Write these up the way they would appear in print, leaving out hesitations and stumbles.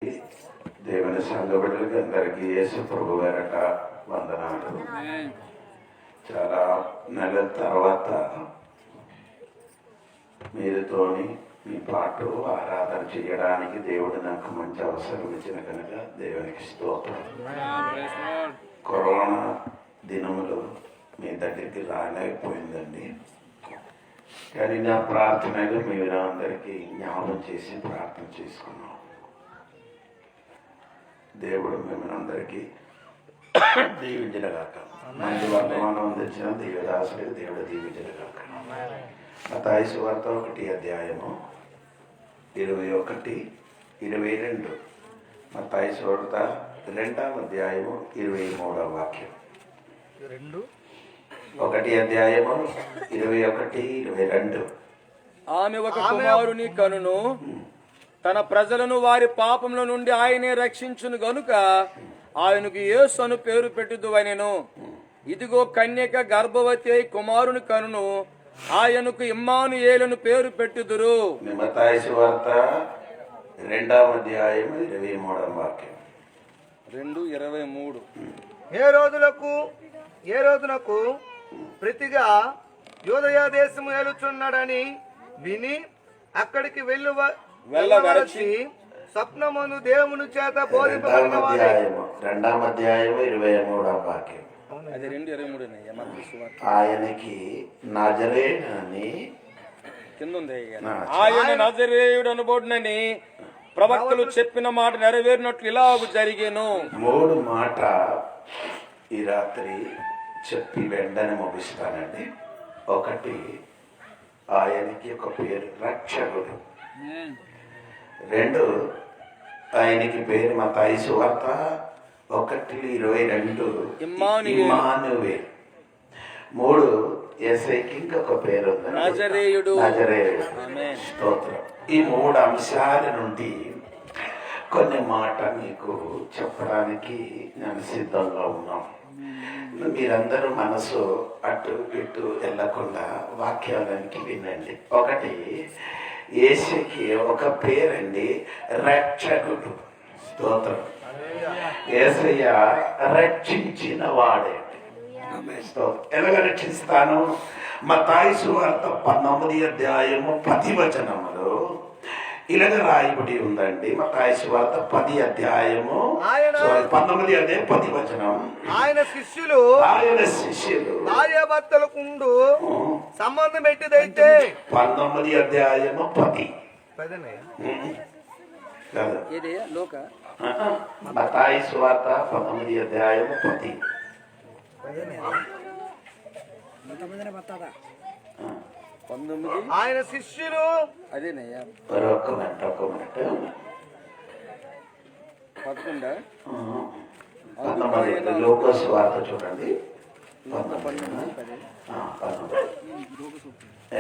దేవుని సంఘబిడ్డలకి అందరికీ యేసు ప్రభు పేరట వందనాలు. చాలా నెలల తర్వాత మీరుతోని మీ పాటు ఆరాధన చేయడానికి దేవుడు నాకు మంచి అవసరం ఇచ్చిన కనుక దేవునికి స్తోత్రం. కరోనా దినములు మీ దగ్గరికి రాలేకపోయిందండి, కానీ నా ప్రార్థనలు మీరు అందరికీ జ్ఞాపకం చేసి ప్రార్థన చేసుకున్నాం. దేవుడు మిమ్మల్ని అందరికీ దీవించగాక. మంచి వర్తమానం అందించిన దేవదాసుడికి దేవుడు దీవించగాక. మత్తయి సువార్త 1 అధ్యాయము 21, 22. మత్తయి సువార్త 2వ అధ్యాయము 23వ వాక్యం. 1 అధ్యాయము 21, 22. ఆమె ఒక కుమారుని కనును, తన ప్రజలను వారి పాపముల నుండి ఆయనే రక్షించును గనుక ఆయనకు యేసు అను పేరు పెట్టుదువనెను. ఇదిగో కన్యక గర్భవతి అయి కుమారుని కనును, ఆయనకు ఇమ్మానుయేలును పేరు పెట్టుదురు. మత్తయి సువార్త 2వ అధ్యాయం 23వ వాక్యం. 2:23. ఏ రోజునకు ప్రతిగా యూదయ దేశము ఏలుచున్నాడని విని అక్కడికి వెళ్ళవలసి స్వప్నమును దేవుని చేత బోధింపబడిన 2వ అధ్యాయం 23వ వాక్యం. అది 2:23. ఆయనకి నజరేయుడని కింద ఉంది. ఆయన నజరేయుడు అనబోడునని ప్రవక్తలు చెప్పిన మాట నెరవేరినట్లు ఇలాగ జరిగేను. 3 మాట ఈ రాత్రి చెప్పి వెంటనే ముగిస్తానండి. 1, ఆయనకి ఒక పేరు రక్షకుడు. 2, ఆయనకి పేరు మత్తయి సువార్త 1:22 ఇమ్మానుయేలు. 3, యేసయ్యకి ఇంకొక పేరు ఉంది, నజరేయుడు. స్తోత్రం. ఈ 3 అంశాల నుండి కొన్ని మాట మీకు చెప్పడానికి నేను సిద్ధంగా ఉన్నాం. మీరందరూ మనసు అటు ఇటు వెళ్ళకుండా వాక్యాలకి వినండి. 1, యేసుకి ఒక పేరండి రక్షకుడు. స్తోత్రం. యేసయ్య రక్షించిన వాడే. ఎలాగ రక్షిస్తాను? మత్తయి సువార్త 19వ అధ్యాయము 10వ వచనములో ఇలాగ రాయబడి ఉందండి. మత్తయి సువార్త 10వ అధ్యాయము 19వ అధ్యాయం 10వ వచనం. ఆయన శిష్యులు భార్యాభర్తలకు సంబంధం పెట్టిదైతే 19వ అధ్యాయము 10. మత్తయి సువార్త 19వ అధ్యాయము 10. ఆయన శిష్యులు అదేనయ్యా. ఒక్క మినిట్ 11. లూకాసు వార్త చూడండి.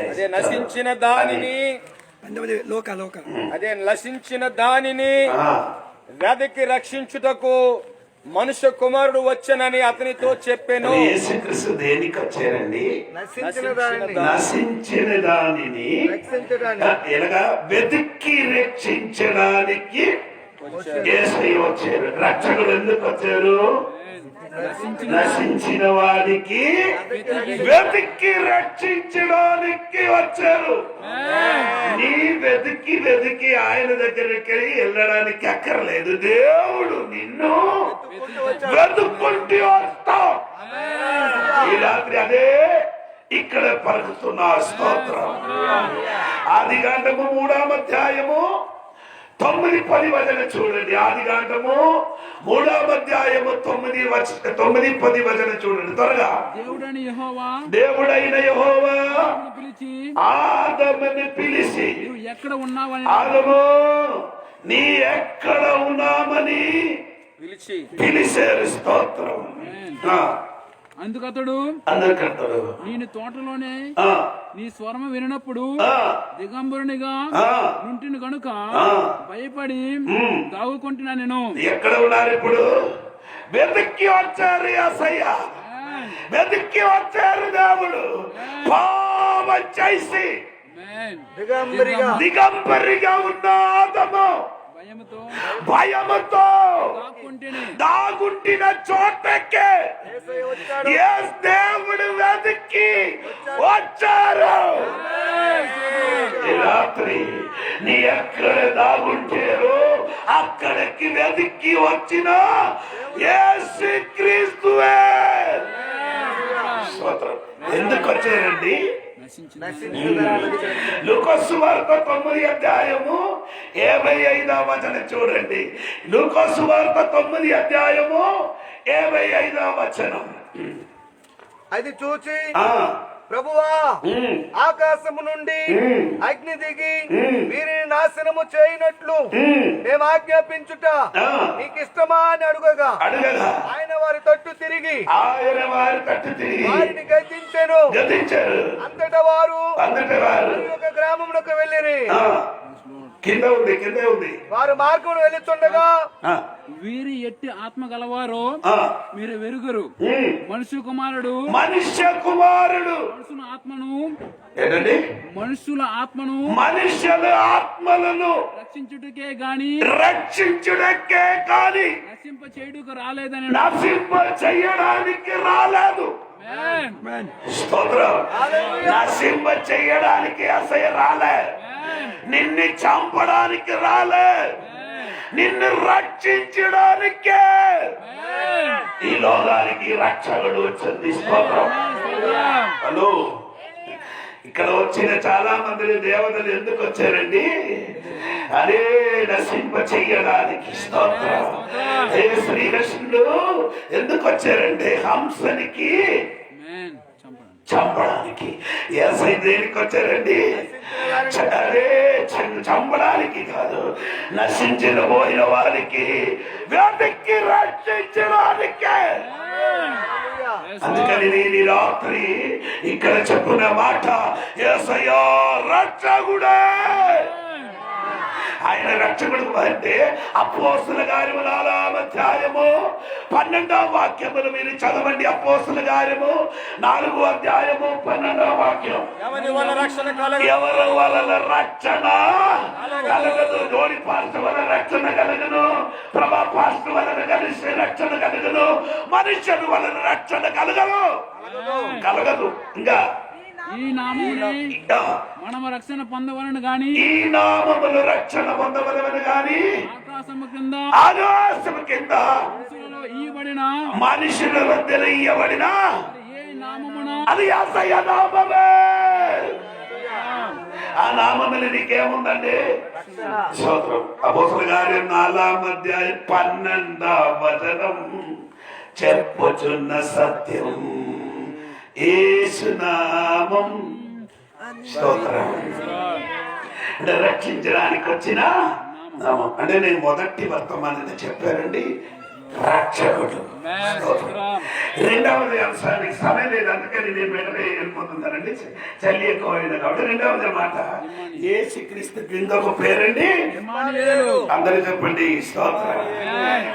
అదే నశించిన దానిని వెదకి రక్షించుటకు మనుష్య కుమారుడు వచ్చనని అతనితో చెప్పాను. యేసుక్రీస్తు దేనికి వచ్చారండి? నశించిన దానిని ఎలాగా వెతికి రక్షించడానికి యేసయ్య వచ్చారు. రక్షకుడు ఎందుకు వచ్చారు? నశించిన వాడికి వెతికి రక్షించడానికి వచ్చారు. నీ వెతికి ఆయన దగ్గరికి వెళ్ళడానికి అక్కర్లేదు. దేవుడు నిన్ను వెతుక్కుంటూ వస్తావు. ఈ రాత్రి అదే ఇక్కడ పలుకుతున్న స్తోత్రం. ఆదికాండము 3వ అధ్యాయము 9-10 వచనం చూడండి. ఆదికాండము 3వ అధ్యాయము 9-10 వచనం చూడండి త్వరగా. దేవుడైన యెహోవా ఆదముని పిలిచి, ఆదము నీ ఎక్కడ ఉన్నామని పిలిచారు. స్తోత్రం. అందుకతడు నేను తోటలోనే నీ స్వరం వినప్పుడు దిగంబరునిగా నుంటిని కనుక భయపడి దాగుకుంటున్నా. నేను ఎక్కడ ఉన్నారు ఇప్పుడు? వెతికి వచ్చారు యేసయ్య, వెతికి వచ్చారు దేవుడు. పాపం చేసి దిగంబరిగా ఉన్న ఆదము భయముతో దాక్కుంటేనే దాగుంటిన చోటకే యేసయ్య వచ్చాడు. యేసు దేవుడు వెతికి వచ్చారు. ఈ రాత్రి నీ ఎక్కడ దాగుంటారో అక్కడికి వెతికి వచ్చిన యేసు క్రీస్తువే. స్తోత్రం. ఎందుకు వచ్చారండి? లూకాసు వార్త 9వ అధ్యాయము 55వ వచనం చూడండి. లూకాసు వార్త 9వ అధ్యాయము 55వ వచనం. అది చూచి ఆ, ప్రభువా, ఆకాశము నుండి అగ్ని దిగి వీరిని నాశనము చేయనట్లు మేము ఆజ్ఞాపించుట నీకు ఇష్టమా అని అడుగగా అడగగా ఆయన వారి తట్టు తిరిగి ఆయన వారి తట్టు తిరిగి వారిని గద్దించెను. గతించారు. అంతటా వారు అందుకే వారు ఒక గ్రామమునకు వెళ్ళిరి. ఆ, కింద ఉంది. వారు మార్గమును వెళ్ళుచుండగా ఆ, వీరి ఎట్టి ఆత్మ గలవారో ఆ, మీరు వెరుగురు. మనుషు కుమారుడు మనుష్య కుమారుడు మనుషుల ఆత్మను ఏంటండి? మనుషుల ఆత్మను మనుష్యుల ఆత్మలను రక్షించుటకే గాని రక్షించుటకే కాని నశింప చేయుటకు రాలేదని నశింప చెయ్యడానికి రాలేదు. స్తోత్రం. నశింప చెయ్యడానికి అసహ్య రాలే. నిన్ను చంపడానికి రాలే, నిన్ను రక్షించడానికే ఈ లోకానికి రక్షకుడు వచ్చింది. స్తోత్రం. హలో, ఇక్కడ వచ్చిన చాలా మంది దేవతలు ఎందుకు వచ్చారండి? అదే నశింప చెయ్యడానికి. స్తోత్రం. శ్రీకృష్ణుడు ఎందుకు వచ్చారంటే హంసనికి చంపడానికి. యేసై దేనికి వచ్చారండి? అదే చంపడానికి కాదు, నశించిన పోయిన వారికి వెతికి రక్షించడానికే. అందుకని నేను ఈ రాత్రి ఇక్కడ చెప్పున్న మాట, యేసయ్యా రక్షకుడే. ఆయన రక్షకుడు అంటే అపోస్తుల కార్యము 4వ అధ్యాయము 12వ వాక్యములు మీరు చదవండి. అపోస్తుల కార్యము 4వ అధ్యాయము 12వ వాక్యం. ఎవరి వల్ల రక్షణ కలగదు? ఎవరి వలన రక్షణ కలగదు? జోడి పార్శ్వ వలన రక్షణ కలగదు, ప్రభా పార్శ్వ వలన కలిసి రక్షణ కలగదు, మనుష్యుడు వలన రక్షణ కలగదు. ఇంకా ఈ నామమునే మనము రక్షణ పొందవలను గాని, ఈ నామములు రక్షణ పొందవలను గాని ఆకాశము కింద మనుషులలో ఇయ్యబడిన మనుషుల మధ్యలో ఇయ్యబడిన ఏ నామమున అది యేసయ్య నామమే. ఆ నామములు నీకేముందండి? స్తోత్రం. అపోస్తలుల కార్యం 4వ అధ్యాయం 12వ వచనం చెప్పుచున్న సత్యం యేసు నామం. స్తోత్రం. అంటే రక్షించడానికి వచ్చిన నామం. అంటే నేను మొదటి వర్తమానం చెప్పారండి, రక్షకుడు. రెండవది అంశానికి సమయం లేదు, అందుకని నేను వెంటనే వెళ్ళిపోతున్నానండి, చల్లి ఎక్కువైంది కాబట్టి. రెండవది మాట, యేసుక్రీస్తుకి ఇంకొక పేరండి, అందరూ చెప్పండి స్తోత్రం.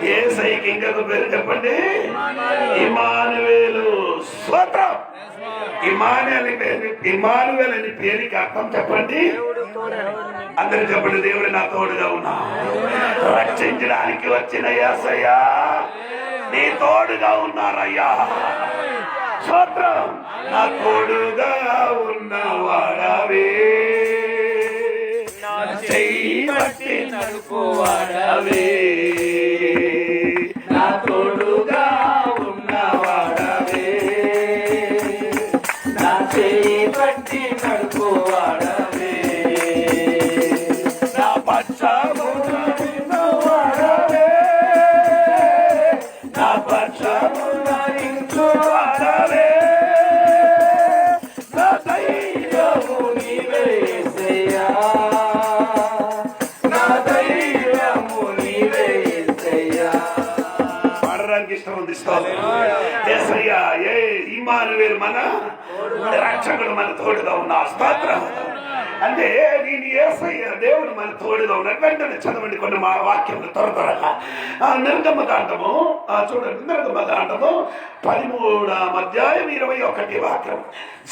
యేసయ్యకి ఇంకొక పేరు చెప్పండి, ఇమ్మానుయేలు. స్తోత్రం. ఇమ్మానుయేలు అని పేరుకి అర్థం చెప్పండి, అందరూ చెప్పండి. దేవుడు నా తోడుగా ఉన్నా. రక్షించడానికి వచ్చిన యేసయ్య నీ తోడుగా ఉన్నారయ్యా. స్తోత్రం. నా తోడుగా ఉన్నవాడవే, నా చెయ్యి పట్టి నడుపువాడవే, నా తోడుగా ఉన్నవాడవే, నా చెయ్యి పట్టి నడుపువాడవే, నా పక్షమున నిన్నవాడవే, నా పక్షమున నించువాడవే, నా ధైర్యము నీవే యేసయ్యా, నా ధైర్యము నీవే యేసయ్యా. పాడడానికి ఇష్టం ఉంది. యేసయ్యా ఇమ్మానుయేలు మన రక్షకుడు, మన తోడుగా ఉన్న. స్తోత్రం. అంటే నేను యేసయ్య దేవుడు మన తోడుగా ఉన్నాడు. వెంటనే చదవండి కొన్ని మా వాక్యములు త్వరగా. నిర్గమకాండము చూడండి, నిర్గమకాండము 13వ అధ్యాయం 21 వాక్యం.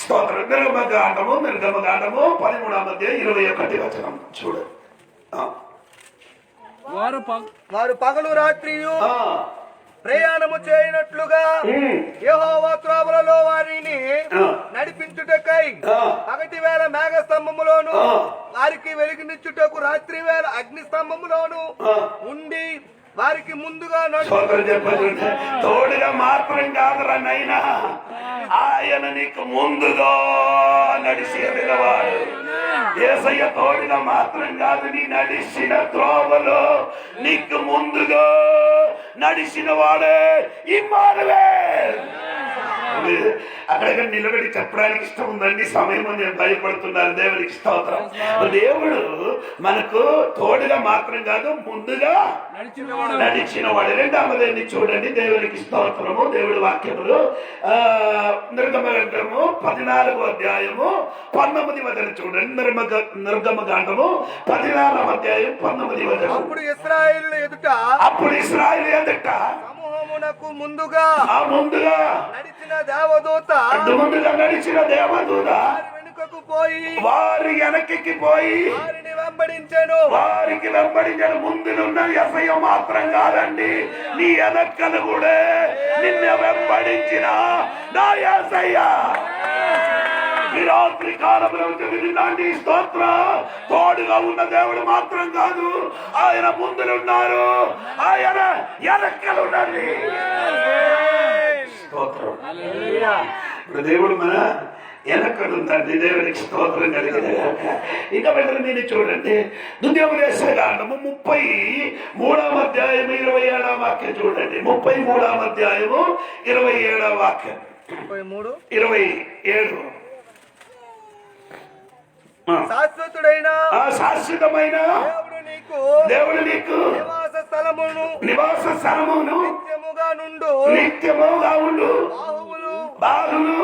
స్తోత్రం. నిర్గమకాండము 13వ అధ్యాయం 21 వచనం చూడండి. వారు పగలు రాత్రియు ఆ, ప్రయాణము చేయనట్లుగా యెహోవా త్రోవలలో వారిని ఆ. నడిపించుటకై ఆ. పగటి వేళ మేఘ స్తంభములోను ఆ. వారికి వెలుగునిచ్చుటకు రాత్రి వేళ అగ్ని స్తంభములోను ఆ. ఉండి వారికి ముందుగా సోదరు చెప్పండి, తోడుగా మాత్రం కాదురా నైనా, ఆయన నీకు ముందుగా నడిచి ఎదిగవాడు. యేసయ్య తోడుగా మాత్రం కాదు, నీ నడిచిన త్రోవలో నీకు ముందుగా నడిచిన వాడే ఇమ్మానువేల్. అక్కడ నిలబడి చెప్పడానికి ఇష్టం ఉందండి, సమయం నేను భయపడుతున్నాను. దేవునికి స్తోత్రం. దేవుడు మనకు తోడుగా మాత్రం కాదు, ముందుగా నడిచిన వాడు. రెండవది చూడండి, దేవునికి స్తోత్రము. దేవుడి వాక్యములు నిర్గమకాండము 14వ అధ్యాయము 19వ వచనం చూడండి. నిర్గమకాండము 14వ అధ్యాయం 19వ వచనం. అప్పుడు ఇశ్రాయేలు ఎదుట సమూహమునకు ముందుగా నడిచిన దేవదూత నడిచిన దేవదూత వారి వెనక్కి పోయి వారిని వెంబడించెను. వారికి వెంబడించిన ముందునున్న యేసయ్య మాత్రం కాదండి, నీ వెనక్కను కూడా నిన్ను వెంబడించిన నా యేసయ్య. ఈ రాత్రి కాలంలో వినండి, స్తోత్ర. తోడుగా ఉన్న దేవుడు మాత్రం కాదు, ఆయన ముందులున్నారు, ఆయన వెనక్కలుండండి. స్తోత్రం. ఇప్పుడు దేవుడు మన వెనక్కడుందండి. దేవునికి స్తోత్రం కలిగిన ఇక వెంటనే నేను చూడండి, ద్వితీయోపదేశకాండము 33వ అధ్యాయం 27వ వాక్యం చూడండి. 33వ అధ్యాయము 27వ వాక్యం. 27 శాశ్వతమైన దేవుడు నీకు నివాస స్థలమును నిత్యముగా ఉండు. బాలును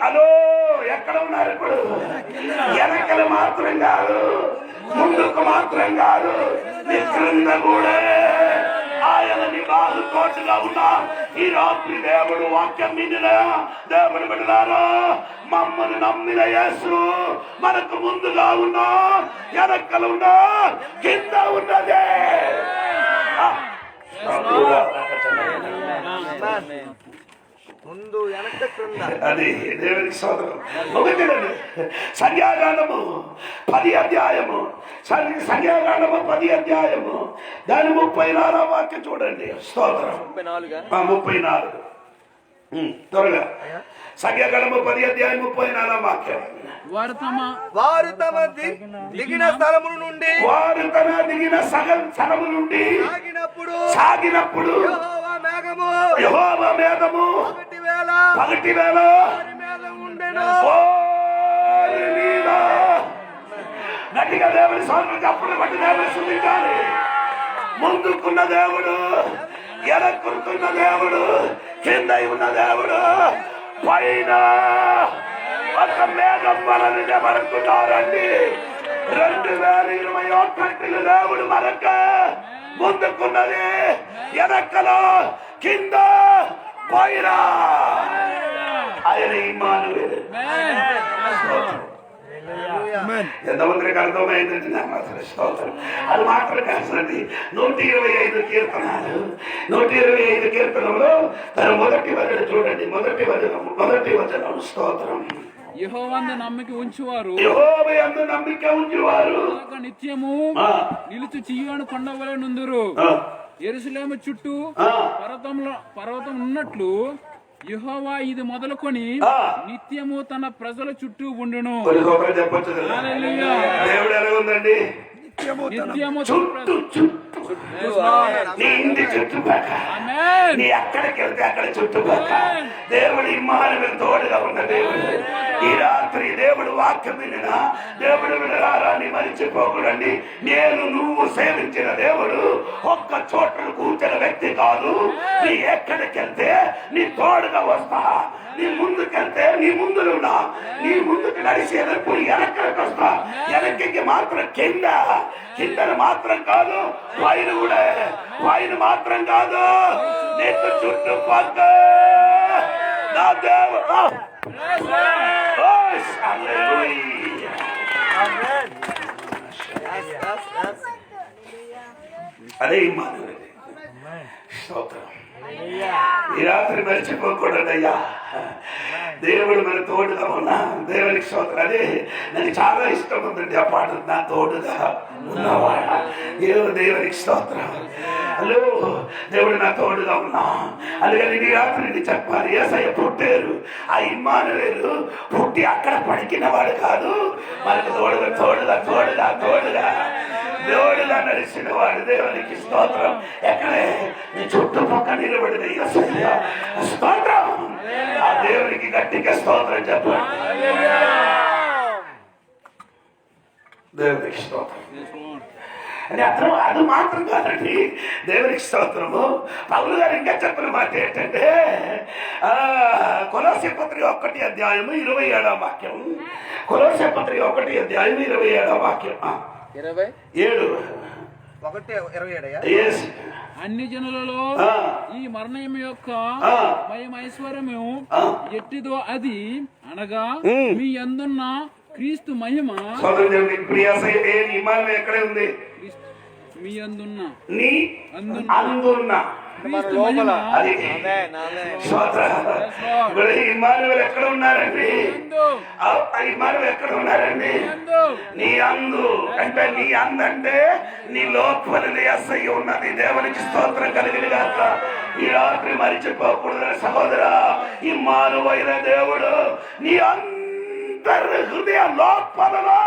అలో ఎక్కడ ఉన్నారు ఇప్పుడు? వెనకలు మాత్రం కాదు, ముందుకు మాత్రం కాదు, నీ క్రింద కూడా ఆయన నివాసు తోటగా ఉన్నా. ఈ రాత్రి దేవుడు వాక్యం వినిన దేవుడు బిడ్డలారా, మమ్మల్ని నమ్మిన యేసు మనకు ముందుగా ఉన్నా, వెనకలు ఉన్నా, కింద ఉన్నదే. ముందు వెనక క్రింద. అది దేవునికి సోదరం. ఒకటేనండి, సంఖ్యాకాండము 10వ అధ్యాయము, సంఖ్యాకాండము 10వ అధ్యాయము దాని 34వ వాక్యం చూడండి. స్తోత్రం. 34 త్వరగా. సంఖ్యాకాండము 10వ అధ్యాయం 34వ వాక్యం. వారు తమ దిగిన స్థలము నుండి సాగినప్పుడు యెహోవా మేఘము పగటి వేళ గట్టిగా దేవుడి స్వామి అప్పుడు బట్టి దేవుడు శుద్ధించాలి. ముందుకున్న దేవుడు, వెనక్కున్న దేవుడు, కింద ఉన్న దేవుడు, పైన ఒక మేఘం వలన నిలబడుతున్నారండి. 2021 దేవుడు మనక ముందుకున్నది, వెనకలో, కింద, పైన ఆయన ఇమ్మానువేల్. ఎంతమందికి అర్థమైందండి నా మాత్రం స్తోత్రం. అది మాత్రం కాదండి. 125 కీర్తనలు, 125 కీర్తనలో తన మొదటి వచనం చూడండి. మొదటి వచనం. స్తోత్రం. యెహోవాయందు నమ్మిక ఉంచువారు నిత్యము నిలుచు చీయోను కొండవలె నుందురు. యెరూషలేము చుట్టూ పర్వతం ఉన్నట్లు యెహోవా ఇది మొదలుకొని నిత్యము తన ప్రజల చుట్టూ ఉండును. హల్లెలూయా. దేవుడు ఎలా ఉందండి? నిత్యము నీ ఇంటి చుట్టుపక్కల, నీ ఎక్కడికి వెళ్తే అక్కడ చుట్టుపక్కల దేవుడు ఇమ్మానువేల్ తోడుగా ఉన్న దేవుడు. ఈ రాత్రి దేవుడు వాక్యం వినిన దేవుడు వినరాని మరిచిపోకూడండి. నువ్వు సేవించిన దేవుడు ఒక్క చోట కూర్చున్న వ్యక్తి కాదు. నీ ఎక్కడికి వెళ్తే నీ తోడుగా వస్తా, నీ ముందుకెళ్తే నీ ముందులున్నా, నీ ముందుకు నడిచేటప్పుడు వెనక్కడికి వస్తా. వెనక్కి మాత్రం కింద మాత్రం కాదు, పైన కూడా, పైన మాత్రం కాదు, నీకు చుట్టుపక్క నా దేవుడు. అదే ఇమ్మానుయేలు. స్తోత్రం. ఈ రాత్రి మర్చిపోకూడదయ్యా, దేవుడు మన తోడుగా ఉన్నా. దేవునికి స్తోత్రం. అదే నాకు చాలా ఇష్టం ఉందండి ఆ పాట, నా తోడుగా ఉన్నవాడా. దేవునికి స్తోత్రం. హలో, దేవుడు నా తోడుగా ఉన్నా. అందుకని ఈ రాత్రి చెప్పాలి, యేసయ్య పుట్టారు, ఆ ఇమ్మానుయేలు పుట్టి అక్కడ పడికిన వాడు కాదు, మనకు తోడుగా తోడుగా తోడుగా తోడుగా దేవుడుగా నడిచిన వాడు. దేవునికి స్తోత్రం. ఎక్కడే నీ చుట్టుపక్కల నిలబడిన యేసయ్య స్తోత్రం. ఆ దేవునికి గట్టిగా స్తోత్రం చెప్పండి. దేవునికి స్తోత్రం. అని అర్థం. అది మాత్రం కాదండి, దేవునికి స్తోత్రము. పౌలు గారు ఇంకా చెప్పిన మాట ఏంటంటే, కొలొస్సే పత్రిక 1:27 వాక్యం. కొలొస్సే పత్రిక 1:27 వాక్యం. 27. అన్ని జనులలో ఈ మరణం యొక్క ఐశ్వర్యము ఎట్టిదో అది అనగా మీ యందున్న క్రీస్తు మహిమ. ఎక్కడే ఉంది? మీ అందున్న నీ అందున్న అది ఇమ్మానుయేలు ఎక్కడ ఉన్నారండి? ఇమ్మానుయేలు ఎక్కడ ఉన్నారండి? నీ అందు అంటే, నీ అందంటే నీ లోపల యేసయ్య ఉన్నది. దేవునికి స్తోత్రం కలిగిన గాక. ఈ రాత్రి మరిచిపోకూడదు సహోదరా, ఇమ్మానుయేలైన దేవుడు నీ హృదయ లోపలలో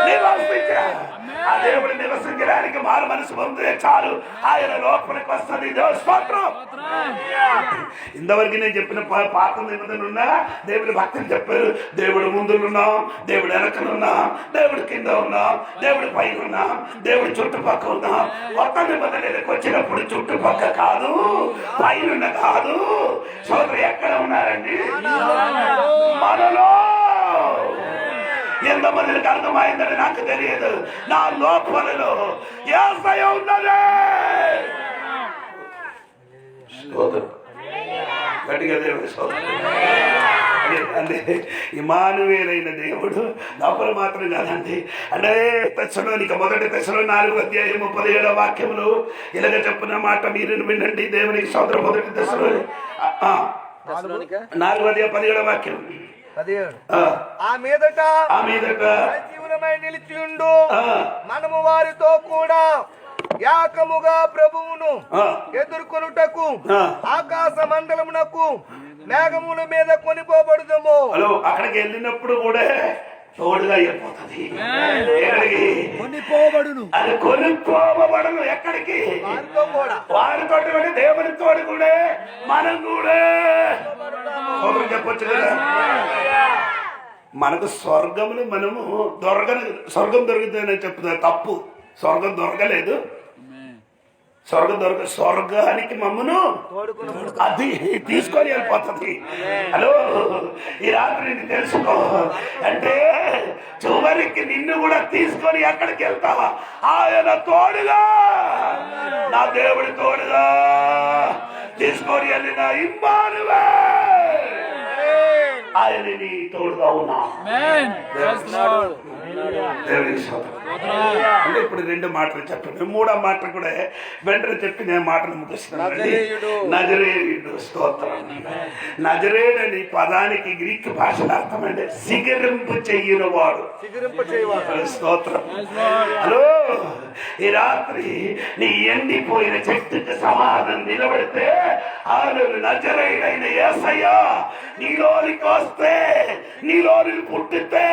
నివసించాడు. ఆ దేవుడు నివసించడానికి మారు మనసు పొందితే చాలు, ఆయన లోపలికి వస్తుంది. స్తోత్రం. ఇంతవరకు నేను చెప్పిన పాత నిబంధన ఉన్నా దేవుడి భక్తులు చెప్పారు, దేవుడు ముందున్నాం, దేవుడు వెనకనున్నాం, దేవుడు కింద ఉన్నాం, దేవుడు పైన ఉన్నాం, దేవుడు చుట్టుపక్కల ఉన్నాం. కొత్త నిబంధనలకు వచ్చినప్పుడు చుట్టుపక్క కాదు, పైన కాదు. సోదరు ఎక్కడ ఉన్నారండి? మనలో. ఎంతమందికి అర్థమైందని నాకు తెలియదు. నా లోపలలో యేసయ్య ఉన్నది. గట్టిగా దేవుడు అంటే ఇమ్మానుయేలైన దేవుడు లోపల మాత్రం కాదండి. అంటే తెస్సలోనిక 1 వాక్యములు ఇలాగ చెప్పిన మాట మీరు వినండి. దేవునికి స్తోత్రం. 1 తెస్సలోనిక 4:17 వాక్యం. ఆ మీదట జీవనమై నిలిచియుండు మనము వారితో కూడా ఏకముగా ప్రభువును ఎదుర్కొనుటకు ఆకాశ మండలమునకు మేఘముల మీద కొనిపోబడుదము. హలో, అక్కడికి వెళ్ళినప్పుడు కూడా తోడుగా అయిపోతుంది. కొనిపోబడును. అది కొనిపోబడును. ఎక్కడికి? వారితో దేవుని తోడు కూడా మనం కూడా చెప్పొచ్చు కదా. మనకు స్వర్గములు మనము స్వర్గం దొరుకుతుందని చెప్తున్నారు. తప్పు. స్వర్గం దొరకలేదు. స్వర్గానికి మమ్మను అది తీసుకొని వెళ్ళిపోతుంది. హలో, ఈ రాత్రి నిన్ను తెలుసుకో. అంటే చివరికి నిన్ను కూడా తీసుకొని ఎక్కడికి వెళ్తావా? ఆయన తోడుగా, నా దేవుడి తోడుగా తీసుకొని వెళ్ళిన ఇమ్మానుయేలు ఆయన నీ తోడుగా ఉన్నా. అంటే ఇప్పుడు 2 మాటలు చెప్పండి. 3వ మాట కూడా వెంటనే చెప్పి నేను మాటలు ముగిస్తున్నాను. నజరేయుడు. స్తోత్రం. నజరేయుడు అనే పదానికి గ్రీక్ భాషలో అర్థమంటే సిగరింపు చెయ్యని వాడు. స్తోత్రం. హలో, ఈ రాత్రి నీ ఎండిపోయిన చెట్టుకి సమాధానం నిలబడితే ఆయన నజరేయుడైన యేసయ్య నీలోనికి వస్తే, నీలోని పుట్టితే,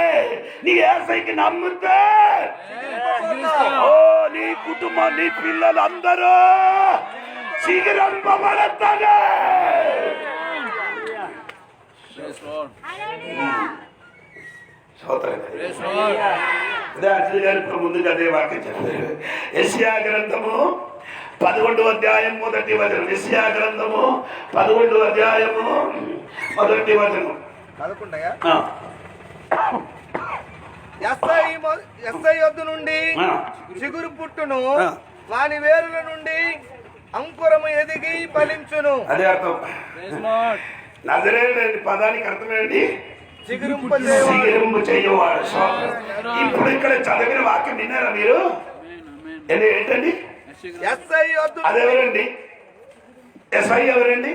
నీ యేసయ్యకి నమ్మితే, ఓ నీ కుటుంబం, నీ పిల్లలు అందరూ చిగురింపబడతారు. ముందుగా అదే వాక్యం చెప్పారు. యెషయా గ్రంథము 11వ అధ్యాయం 1వ వచనం. యెషయా గ్రంథము 11వ అధ్యాయము 1వ వచనం. యెస్సయి యొద్ద నుండి చిగురు పుట్టును, వాని వేరుల నుండి అంకురము ఎదిగి ఫలించును. అదే అర్థం. నజరేయుడు అనే పదానికి అర్థమేంటి? సిగిరింపు చేయవాడు. ఇప్పుడు ఇక్కడ చదివిన వాక్యం విన్నారా మీరు? ఏంటండి? ఎస్ఐ వద్దు అదెవరండి? ఎస్ఐ ఎవరండి?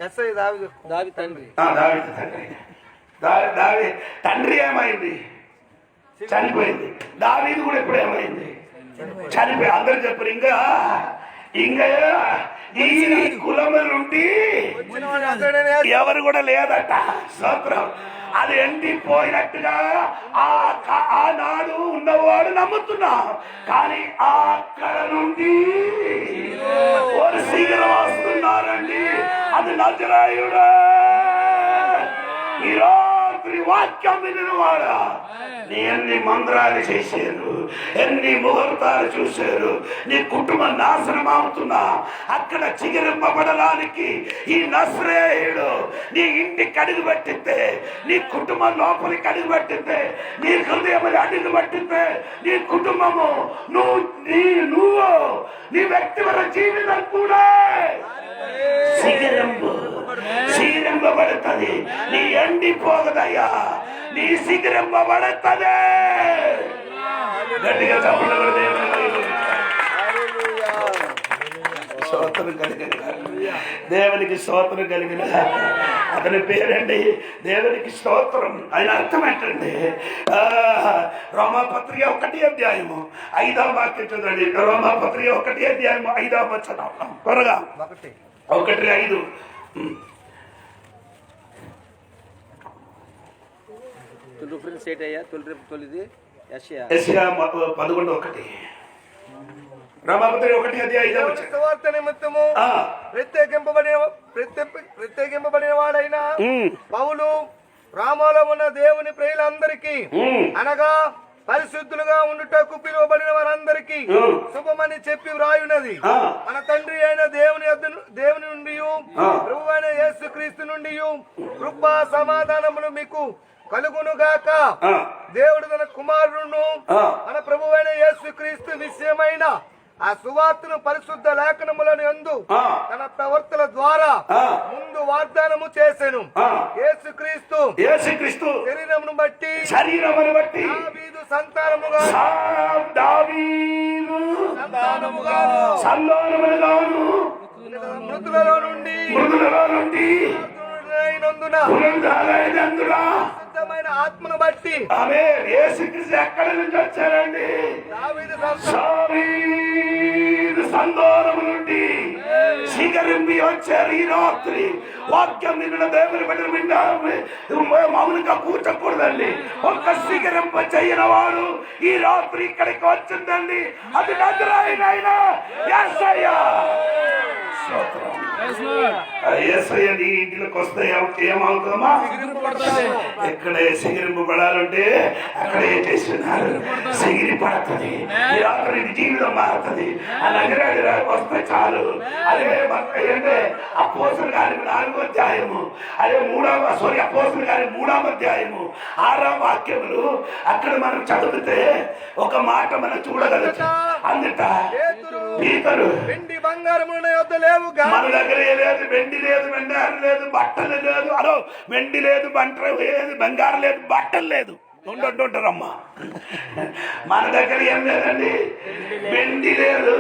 ఎస్ఐ దావీదు దావి తండ్రి. దావీదు తండ్రి. దావీ తండ్రి ఏమైంది? చనిపోయింది. దావీదు కూడా ఎప్పుడు ఏమైంది? చనిపోయి. అందరు చెప్పరు ఇంకా ఇంకా ఈ కులము నుండి ఎవరు కూడా లేదట. స్తోత్రం. అది ఎండిపోయినట్టుగా ఆనాడు ఉన్నవాడు నమ్ముతున్నా, కానీ అక్కడ నుండి ఒక శిఖరం వస్తున్నారండి. అది నజరేయుడే. ఈ రాత్రి వాక్యం వినినవాడా, నీ ఎన్ని మంత్రాలు చేశారు, ఎన్ని ముహూర్తాలు చూశారు, నీ కుటుంబం నాశనం అవుతున్నా అక్కడ చిగిరింపబడడానికి ఈ నజరేయుడు నీ ఇంటికి అడుగు పెట్టితే, నీ కుటుంబం లోపలికి అడుగు పెట్టితే, నీ హృదయం అడుగు పెట్టితే, నీ కుటుంబము నువ్వు నీ వ్యక్తిగత జీవితం కూడా శిఖరింపబడుతుంది. నీ ఎండిపోగదయ్యా, నీ శిఖరింపబడుతుంది. గట్టిగా చెప్పలేదు. స్తోత్రం కలిగిన దేవునికి స్తోత్రం కలిగిన అతని పేరండి దేవునికి స్తోత్రం. ఆయన అర్థం ఏంటండి? రోమాపత్రిక 1 వాక్యం చదవండి. రోమాపత్రిక 1 వచనం త్వరగా. 1:5. యెషయా 11:1. రోమాపత్రిక 1:5. సువార్త నిమిత్తము ప్రత్యేకింపబడిన వాడైన పౌలు రామలో ఉన్న దేవుని ప్రియులందరికీ, అనగా పరిశుద్ధులుగా ఉండుటకు పిలువబడిన వారందరికీ శుభమని చెప్పి వ్రాయున్నది. మన తండ్రి అయిన దేవుని నుండి ప్రభువు అయిన యేసుక్రీస్తు నుండి కృపా సమాధానములు మీకు కలుగునుగాక. దేవుడు తన కుమారుడును మన ప్రభువు అయిన యేసుక్రీస్తు విషయమైన ఆ సువార్తను పరిశుద్ధ లేఖనములను యందు తన ప్రవర్తన ద్వారా ముందు వాగ్దానము చేసెను. యేసుక్రీస్తు శరీరమును బట్టి దావీదు సంతానముగా మృతులలో నుండి శుద్ధమైన ఆత్మను బట్టి యేసుక్రీస్తు ఎక్కడి నుంచి వచ్చారండి? సందోరము నుండి శిఖరింపి వచ్చారు. ఈ రాత్రి వాక్యం నిన్న దేవుని బిడ్డలు వింటారు. మామూలుగా కూర్చోకూడదండి. ఒక్క శిఖరింప చేయన వాడు ఈ రాత్రి ఇక్కడికి వచ్చిందండి. అది నజరేయుడైన యేసయ్య. యేసయ్య నీ ఇంటిలోకి వస్తే ఏమవుతామా? ఎక్కడే సిగిరింపబడాలంటే అక్కడ ఏం చేస్తున్నారు? సిగిరి పడుతుంది. ఈ రాత్రి జీవితం మారుతుంది. ఆ నగరాడు వస్తే చాలు. అదే అంటే అపోస్తుల కార్యం 4వ అధ్యాయము, అదే అపోస్తుల కార్యం 3వ అధ్యాయము 6వ వాక్యములు అక్కడ మనం చదివితే ఒక మాట మనం చూడగలుగుతాం. అందుట పీతరు వెండి బంగారము లేవు, మన దగ్గర లేదు. వెండి లేదు, బంగారం లేదు, బట్టలు లేదు. అదో వెండి లేదు, లేదు, బంగారం లేదు, బట్టలు లేదు. ఉంటుంటారమ్మా. మన దగ్గర ఏం లేదండి. వెండి లేదు,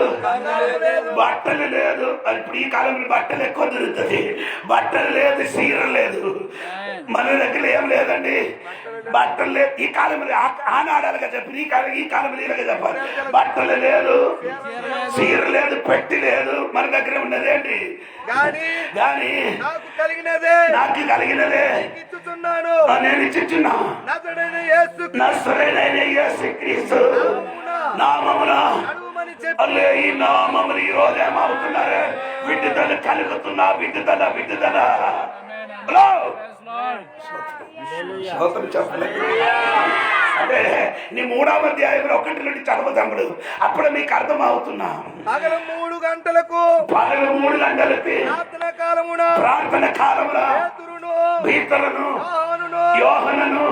బట్టలు లేదు. ఇప్పుడు ఈ కాలంలో బట్టలు ఎక్కువ దొరుకుతుంది. బట్టలు లేదు, చీర లేదు. మన దగ్గర ఏం లేదండి. బట్టలు లేదు. ఈ కాలంలో ఆనాడాలుగా చెప్పి ఈ కాలంలో ఇలాగ చెప్పాలి. బట్టలు లేదు, చీర లేదు, పెట్టి లేదు. మన దగ్గర ఉన్నదేంటి? కానీ నాకు కలిగినదే నేను ఇచ్చుచున్నా. నజరేయుడైన యేసుక్రీస్తు నామమున ఈ నామములు ఈ రోజు ఏమవుతున్నారు? విడుదల కలుగుతున్నా. విడుదల అంటే నీ 3వ అధ్యాయంలో 1 నుండి చదవదమ్ముడు. అప్పుడు మీకు అర్థం అవుతున్నా. పగలు 3 గంటలకు ప్రార్థన కాలమున పీతరును యోహానును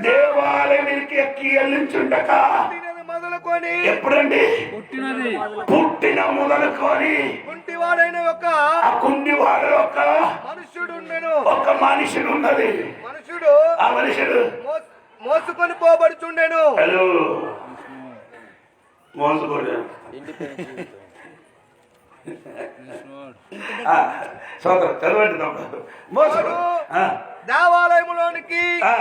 దేవాలయానికి ఎక్కి వెళ్ళించుండక మొదలుకొని ఎప్పుడండి? పుట్టిన మొదలుకొని కుంటివాడైన కుంటివాడు ఒక మనుషుడు ఉన్నది. ఆ మనుషుడు మోసుకొని పోబడుచుండెను. హలో, మోసపోయాడు. ఇండిపెండెన్స్ సోదరు చదవండి తమ్ముడు. మోసపోయాడు. దేవాలయములోనికి ఆ,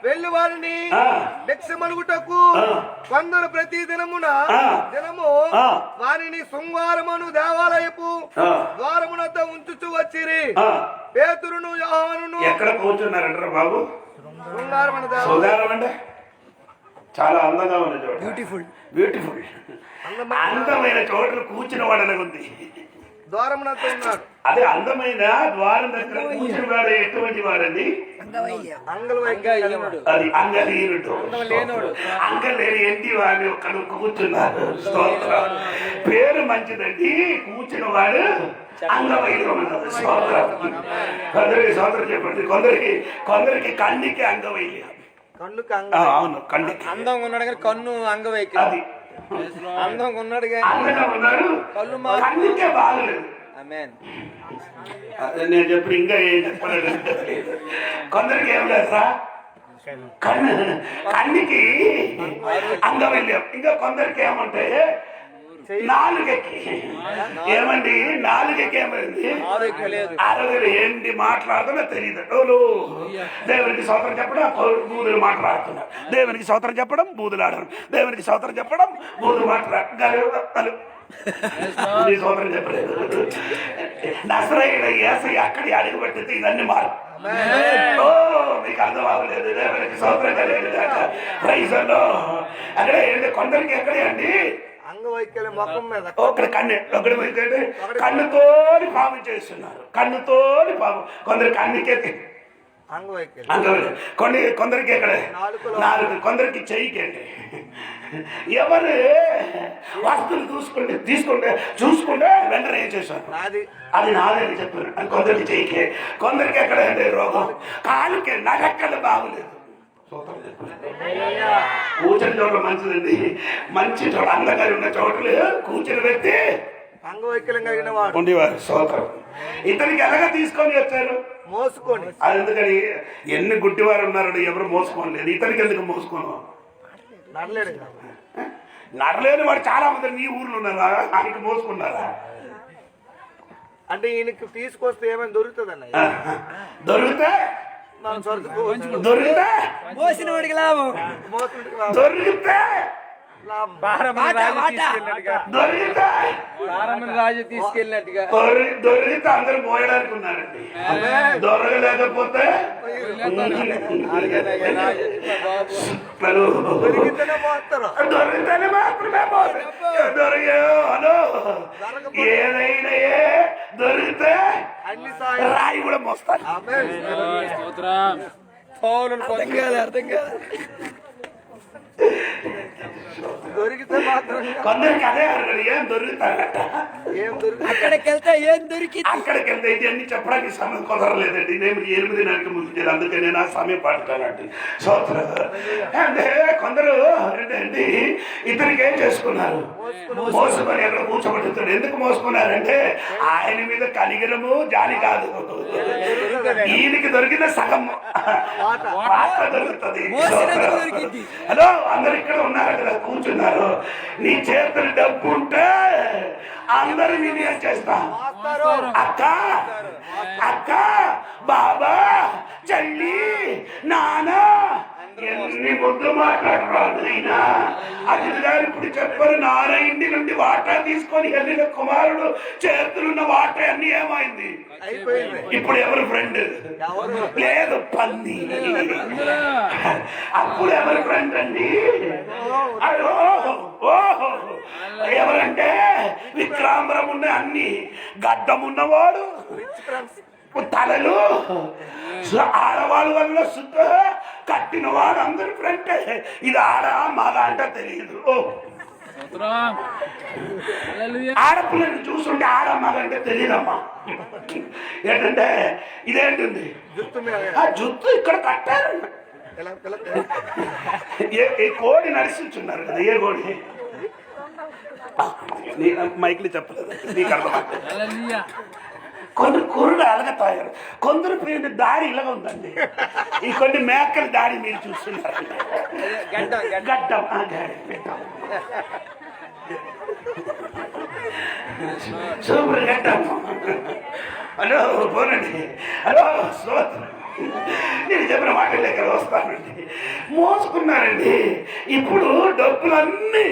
వెళ్లి వారిని ఆ. భిక్షమలుగుటకు ఆ. కొందరు ప్రతి దినమున ఆ. దినము ఆ. వారిని శృంగారమును దేవాలయపు ఆ. ద్వారమునద్ద ఉంచుచు వచ్చిరి. ఆ. పేతురును యోహానును ఎక్కడ కూర్చున్నారంటారా బాబు? శృంగారమున దేవాలయం సుగారం అంటే చాలా అందంగా ఉన్న చోట. బ్యూటిఫుల్ అందమైన చోట్ల కూర్చున్న వాడనే ఉంది. ద్వారమునద్ద ఉన్నాడు. అదే అందమైన ద్వారం దగ్గర కూర్చుని వాడు ఎటువంటి వాడండి? అంగహీనుడు. అది అంగహీనుడు. లేనోడు. అంగలేని ఎంటి వాడిని ఒక్కడు కూర్చున్నారు. స్తోత్రం. పేరు మంచిదండి, కూర్చున్న వాడు అంగవైద్యం. స్తోత్రం. కొందరికి స్తోత్రం చెప్పండి. కొందరికి కన్నికి అంగవైద్యం. కన్నుకు అవును, కన్నికి అందంగా ఉన్నాడు కానీ కన్ను అంగవైకల్యం. అది అందంగా ఉన్నాడు కానీ అందంగా ఉన్నాడు, కళ్ళు కన్నికే బాగలేదు. ఆమేన్. అదే నేను చెప్పి ఇంకా ఏం చెప్పలేదు. కొందరికి ఏం లేదు సార్, కన్నికి అంగవైల్యం. ఇంకా కొందరికి ఏమంటే నాలుగకి ఏమండి, నాలుగకి ఏమైంది? ఆరోగ్యం లేదు. ఆరోగ్యం ఏంటి మాట్లాడుతున్నా తెలియదు. దేవునికి స్తోత్రం చెప్పడం బూదులు మాట్లాడుతున్నా, దేవునికి స్తోత్రం చెప్పడం బూదులు ఆడడం, దేవునికి స్తోత్రం చెప్పడం బూదులు మాట్లాడు. నీ స్తోత్రం చెప్పలేదు. నసరైన యేసయ్య అక్కడి అడుగు పెట్టితే ఇవన్నీ మారు. మీకు అర్థం అవ్వలేదు. దేవునికి స్తోత్రం కలిగింది. ప్రైజ్లో అక్కడ ఏంటి, కొందరికి ఎక్కడే అండి అంగవైకల్యం ముఖం మీద ఒకటి కన్నుతోని పాపం చేస్తున్నారు. కన్నుతోని పాపం. కొందరు కన్నుకే అంగవైకల్యం. కొందరికి ఎక్కడ నాలుగు, కొందరికి చెయ్యికేంటి. ఎవరు వస్తువులు చూసుకుంటే వెంటనే ఏం చేశారు? అది నాదని చెప్పారు. అది కొందరికి చెయ్యికే. కొందరికి ఎక్కడ రోగం, కాలుకే నగక్కడ బాగులేదు. కూర్చొని చోట్ల మంచిదండి, మంచి చోట అందంగా ఉన్న చోట్ల కూర్చొని వ్యక్తి అంగవైకల్యం కలిగిన వాడు ఉండేవారు. సోదరు ఇతనికి ఎలాగా తీసుకొని వచ్చారు? మోసుకొని. అది ఎందుకని, ఎన్ని గుడ్డివారు ఉన్నారని ఎవరు మోసుకోలేదు. ఇతనికి ఎందుకు మోసుకోను? నడలేడు. నడలేని వాడు చాలా మంది నీ ఊర్లో ఉన్నారా? ఆయనకి మోసుకున్నారా? అంటే ఈయనకి తీసుకొస్తే ఏమైనా దొరుకుతుంది అన్న? దొరికితే దొరికితే దొరికితే రాజు తీసుకెళ్ళినట్టుగా దొరికితే అందరూ పోయడానికి ఉన్నారండి. దొరకలేకపోతే దొరికితేనే మాత్రమే ఏదైనా దొరికితే రాయి కూడా మోస్తారు. అర్థం కాదు. దొరికితే మాత్రం కొందరికి అదే అడగడు, ఏం దొరుకుతాడట. అక్కడికి వెళ్తే ఏం దొరికింది? అక్కడికి వెళ్తే ఇవన్నీ చెప్పడానికి సమయం కుదరలేదండి. నేను 8 ముగించాను, అందుకే నేను ఆ సమయం పడతానండి. అంటే కొందరు ఏంటండి, ఇతనికి ఏం చేసుకున్నారు? మోసుకొని ఎక్కడ కూర్చోబెట్టుతాడు. ఎందుకు మోసుకున్నారంటే ఆయన మీద కనిగిరము జాలి కాదు, ఈయనకి దొరికిన సగం వాట దొరుకుతుంది. హలో, అందరు ఇక్కడ ఉన్నారు కదా, కూర్చున్నారు. నీ చేతులు డబ్బు ఉంటే అందరు నేను ఏం చేస్తా? అక్క అక్క, బాబా, చెల్లి, నాన్న, ఎన్ని ముద్దు మాట్లాడరాదు. అయినా అతిథి గారు ఇప్పుడు చెప్పారు, నాన్న ఇంటి నుండి వాటా తీసుకొని వెళ్ళిన కుమారుడు చేతులున్న వాటా అన్ని ఏమైంది? ఇప్పుడు ఎవరు ఫ్రెండ్? లేదు, పంది. అప్పుడు ఎవరు ఫ్రెండ్ అండి? ఓహో, ఎవరంటే విక్రాంబరం ఉన్న అన్ని గడ్డం ఉన్నవాడు, తలలు ఆడవాళ్ళ వల్ల శుద్ధ కట్టినవాడు, అందరు ఫ్రెండ్. ఇది ఆడ మగ అంటే తెలియదు. ఆడపిల్లని చూస్తుంటే ఆడ మగ అంటే తెలియదమ్మా. ఏంటంటే ఇదేంటుంది, ఆ జుత్తు ఇక్కడ కట్టారు. ఏ కోడి నడిచించున్నారు కదా, ఏ కోడి? మైక్లు చెప్పలేదు, నీకు అర్థం. కొందరు కురుడు అలగతాయారు, కొందరు పేరు దాడి ఇలాగ ఉందండి. ఈ కొన్ని మేకల దాడి మీరు చూస్తున్నారు. గడ్డం సూపర్ గడ్డం. హలో పోనండి. హలో స్తోత్రం. నేను చెప్పిన మాట దగ్గర వస్తానండి. మోసుకున్నానండి. ఇప్పుడు డబ్బులన్నీ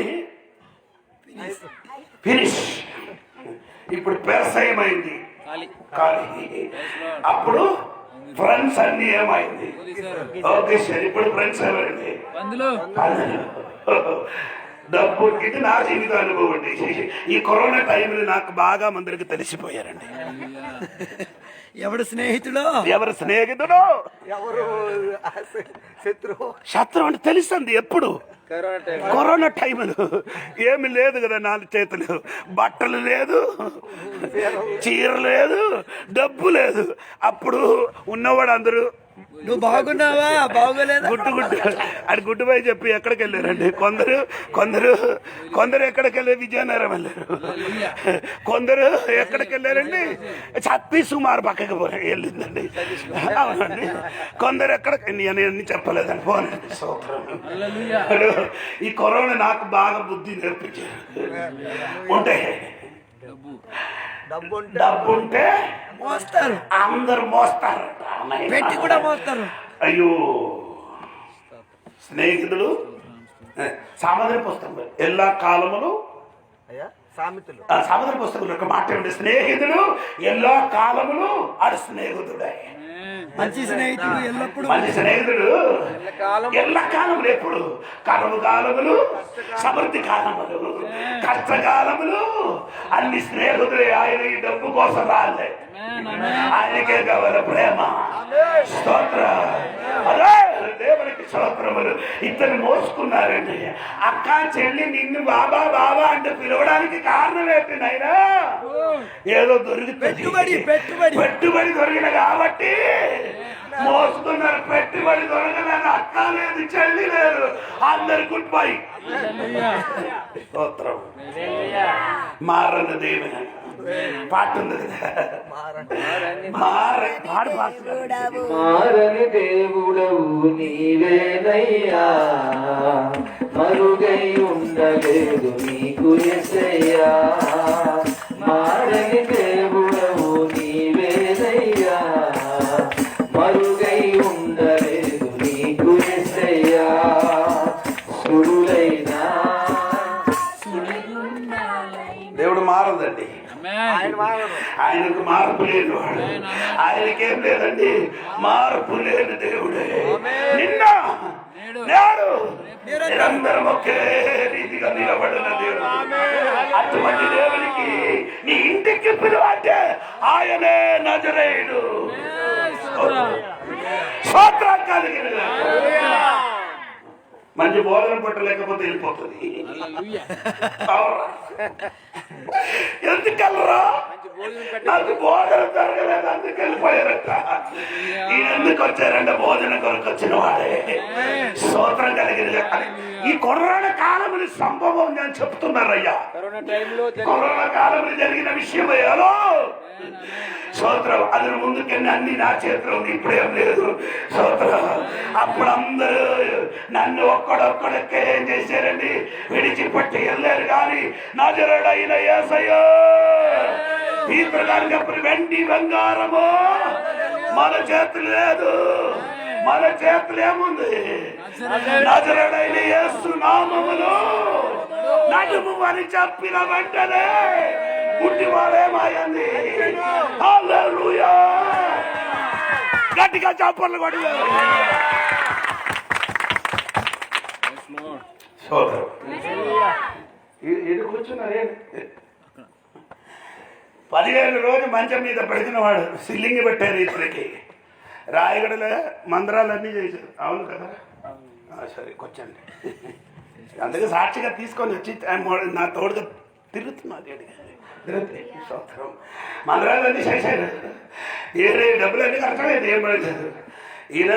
ఫినిష్. ఇప్పుడు వ్యవసాయమైంది ఖాళీ. అప్పుడు ఫ్రెండ్స్ అన్ని ఏమైంది? ఓకే సార్, ఇప్పుడు ఫ్రెండ్స్ ఏమైంది? డబ్బు. ఇది నా జీవిత అనుభవం అండి. ఈ కరోనా టైంలో నాకు బాగా మందికి తెలిసిపోయారండి. ఎవడు స్నేహితుడు, ఎవరు స్నేహితుడు, ఎవరు శత్రువు. శత్రువు అంటే తెలుస్తుంది. ఎప్పుడు? కరోనా టైంలో ఏమి లేదు కదా, 4 చేతులు, బట్టలు లేదు, చీర లేదు, డబ్బు లేదు. అప్పుడు ఉన్నవాడు అందరూ నువ్వు బాగున్నావా బాగోలేదా అది గుడ్డుపై చెప్పి ఎక్కడికి వెళ్ళారండి? కొందరు ఎక్కడికి వెళ్ళారు? విజయనగరం వెళ్ళారు. కొందరు ఎక్కడికి వెళ్ళారండి? ఛత్తీసుమార్ పక్కకి వెళ్ళిందండి. అవునండి. కొందరు ఎక్కడికి, నేను చెప్పలేదండి. పోనండి. ఈ కరోనా నాకు బాగా బుద్ధి నేర్పించారు. ఉంటే డబ్బు ఉంటే మోస్తారు, అందరు మోస్తారు, పెట్టి కూడా మోస్తారు. అయ్యో స్నేహితుడు సామాధాన పుస్తకం ఎల్లా కాలములు సామెతలు. సామాధాన పుస్తకం ఒక మాట ఏమిటి? స్నేహితుడు ఎల్లా కాలములు ఆడు స్నేహితుడే. మంచి స్నేహితుడు ఎల్లప్పుడు, మంచి స్నేహితుడు ఎల్ల కాలములు. ఎప్పుడు? కరువు కాలములు, సమృద్ధి కాలములు, కష్టకాలములు, అన్ని స్నేహితులే. ఆయన ఈ డబ్బు కోసం రాలే, ఆయనకే కావాలి ప్రేమ. స్తోత్ర. అదే దేవునికి స్తోత్రములు. ఇద్దరు మోసుకున్నారండి. అక్క చెల్లి నిన్ను బాబా బాబా అంటే పిలవడానికి కారణం ఏంటి నాయనా? ఏదో దొరుకుతుంది, పెట్టుబడి దొరికిన కాబట్టి మోసుకున్నారు. పెట్టుబడి దొరకలేదు, అక్క లేదు, చెల్లి లేదు, అందరు గుడ్ బై. స్తోత్రం. మారన్న దేవుని పాట ఉంది కదా, మారని దేవుడవు నీవేనయ్యా, మరుగై ఉండలేదు నీకు యేసయ్యా. మారని దేవుడవు నీవేనయ్యా, మరుగై ఉండలేదు నీకు యేసయ్యా. సుడులైనా దేవుడు మారదండి. ఆయనకు మార్పు లేని వాడు. ఆయనకేం లేదండి, మార్పు లేని దేవుడే. నిన్న నేడు నిరంతరం ఒకే రీతిగా నిలబడిన దేవుడు. అటువంటి దేవునికి నీ ఇంటికి పిలువ అంటే ఆయనే నజరేయుడు. స్తోత్రం కలిగిన మంచి భోజనం పట్టలేకపోతే వెళ్ళిపోతుంది. ఎందుకల్లరా? నాకు భోజనం జరగలేదు, అందుకు వెళ్ళిపోయారట. ఈయన ఎందుకు వచ్చారంటే భోజనం కొరకు వచ్చిన వాడే. స్తోత్రం కలిగిన ఈ కరోనా కాలంలో సంభవం నేను చెప్తున్నారయ్యా. కరోనా కాలంలో జరిగిన విషయం హలో స్తోత్రం. అది ముందుకెళ్ళి అన్ని నా చేతిలో ఉంది, ఇప్పుడేం లేదు. స్తోత్రం. అప్పుడు అందరూ నన్ను ఒక్కడొక్కడొక్క ఏం చేశారండి? విడిచిపెట్టి వెళ్ళారు. కానీ నజరేయుడైన యేసయ్య పీతరు గారికి అప్పుడు వెండి బంగారము మన చేతులు లేదు, మన చేతులు ఏముంది? నజరేయుడైన యేసు నామములో నడుము అని చెప్పిన వెంటనే గుడ్డివాడేమాయంది. హల్లెలూయా. గట్టిగా చప్పట్లు కొట్టారు. ఇది కూర్చున్నారే 15 రోజు మంచం మీద పడిన వాడు సిల్లింగ్ పెట్టారు. ఇప్పటికి రాయగడలో మందిరాలన్నీ చేశారు. అవును కదా? సరే కూర్చోండి. అందుకే సాక్షిగా తీసుకొని వచ్చి నా తోడుగా తిరుగుతున్నది. మందిరాలన్నీ చేశారు. ఏడే డబ్బులన్నీ కట్టలేదు, ఏం పడలేదు. ఈయన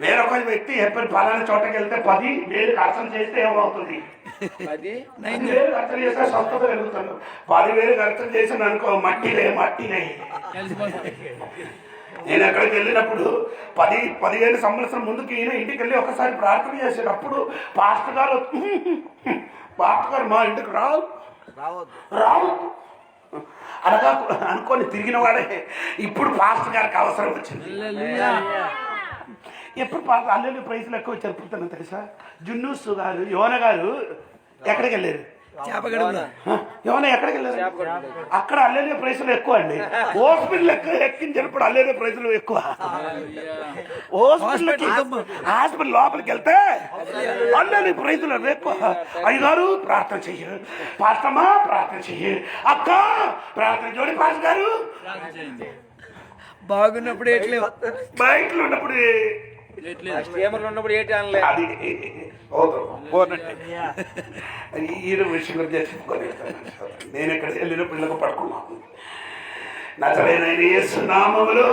వేరొక వ్యక్తి ఎప్పుడు పలానా చోటకి వెళ్తే 10,000 ఖర్చు చేస్తే ఏమవుతుంది? 10,000 ఖర్చు చేస్తే స్వస్థత వెలుగుతాను. 10,000 ఖర్చు చేసిన అనుకో మట్టిలే. నేను ఎక్కడికి వెళ్ళినప్పుడు 15 సంవత్సరం ముందుకి ఈయన ఇంటికి వెళ్ళి ఒకసారి ప్రార్థన చేశాడు. అప్పుడు పాస్టర్ గారు మా ఇంటికి రావు అనగా అనుకొని తిరిగిన వాడే ఇప్పుడు పాస్టర్ గారికి అవసరం వచ్చింది. ఎప్పుడు పాస్టర్ అల్లెలు ప్రైజ్లు ఎక్కువ చెప్పుతాను తెలుసా? జున్నూసు గారు యోన గారు ఎక్కడికి వెళ్ళారు? చేపగడుగునా యోన ఎక్కడికి వెళ్ళారు? అక్కడ అల్లెలు ప్రైజ్లు ఎక్కువ అండి. హాస్పిటల్ ఎక్కించినప్పుడు అల్లెలు ప్రైజ్లు ఎక్కువ. హాస్పిటల్ లోపలికి వెళ్తే అల్లెలు ప్రైజ్లు ఎక్కువ. అయ్యగారు ప్రార్థన చెయ్యి, పాస్టమ్మా ప్రార్థన చెయ్యి, అక్క ప్రార్థన చూడండి, పాస్టర్ గారు బాగున్నప్పుడు ఎట్లేవు, బయటలో ఉన్నప్పుడు స్టీమర్లు ఉన్నప్పుడు ఏంటి అనలే. అది ఈ విషయంలో చెప్పుకొని నేను ఎక్కడ వెళ్ళిన పిల్లలకు పడుకున్నాను. నజరేయుడైన యేసు నామములో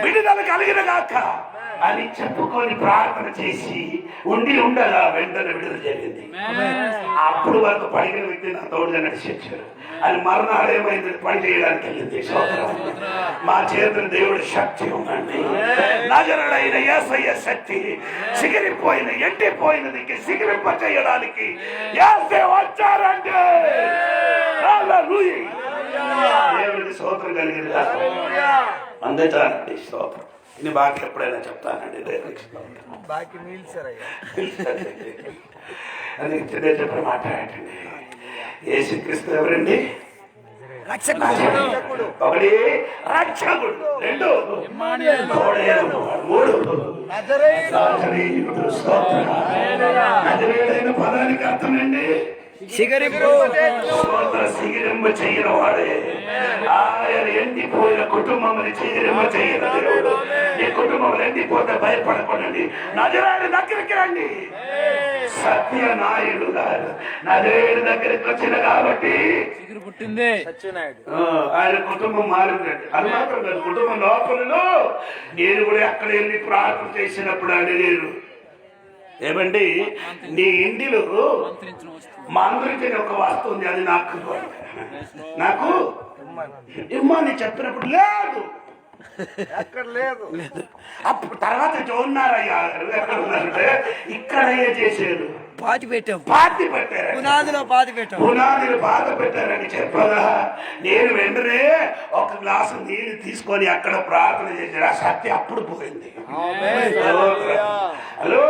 విడుదల కలిగిన గాక అని చెప్పుకొని ప్రార్థన చేసి ఉండగా వెంటనే విడుదల జరిగింది. అప్పుడు వరకు పడిగిన వ్యక్తి నా తోడుగా నడిచి వచ్చారు. అది మరణాలు ఏమైంది? పని చేయడానికి వెళ్ళింది. మా చేతులు దేవుడి శక్తి ఉందండి. నజరుడైన యేసయ్య శక్తి సిగిరిపోయిన ఎండిపోయినది సిగిరింప చేయడానికి యేసే వచ్చారండి. దేవుడికి స్తోత్రం కలిగింది. అందుతానండి స్తోత్రం. ఇది బాగా ఎప్పుడైనా చెప్తానండి దేవుడికి స్తోత్రం. బాకీ నిలిచారయ్యా. అది చిన్న చెప్పిన మాట్లాడండి. యేసుక్రీస్తు ఎవరండి? ఒకటి రక్షకుడు, రెండు మూడు నజరేయుడు. స్తోత్రం. నజరేయుడైన పదానికి అర్థమండి సిగరింపు. సిగిరింప చేయని వాడే. ఆయన ఎండిపోయిన కుటుంబం చిగిరింప చేయని దేవుడు. ఈ కుటుంబం ఎండిపోతే భయపడకూడండి. నజరేయుడి దగ్గరికి రండి. సత్యనాయుడు గారు నజరేయుడి దగ్గరికి వచ్చిన కాబట్టి పుట్టింది ఆయన కుటుంబం మారిందండి. అది మాత్రం కాదు, కుటుంబం లోపలలో నేను కూడా అక్కడ వెళ్ళి ప్రార్థన చేసినప్పుడు అండి, నేను ఏమండి నీ ఇంటిలో మంత్రించిన ఒక వస్తువు ఉంది, అది నాకు ఇమ్మని చెప్పినప్పుడు లేదు, ఎక్కడ లేదు. అప్పుడు తర్వాత జోన్నారయ్యా ఎక్కడ ఉన్నారంటే ఇక్కడ చేశారు, పాతి పెట్టాం, పాతి పెట్టారు, పునాదిలో పాతి పెట్టాం, పునాదిలో పాత పెట్టారని చెప్పగా నేను వెంటనే ఒక గ్లాసు నీళ్ళు తీసుకొని అక్కడ ప్రార్థన చేశాడు. ఆ శక్తి అప్పుడు పోయింది. హలో,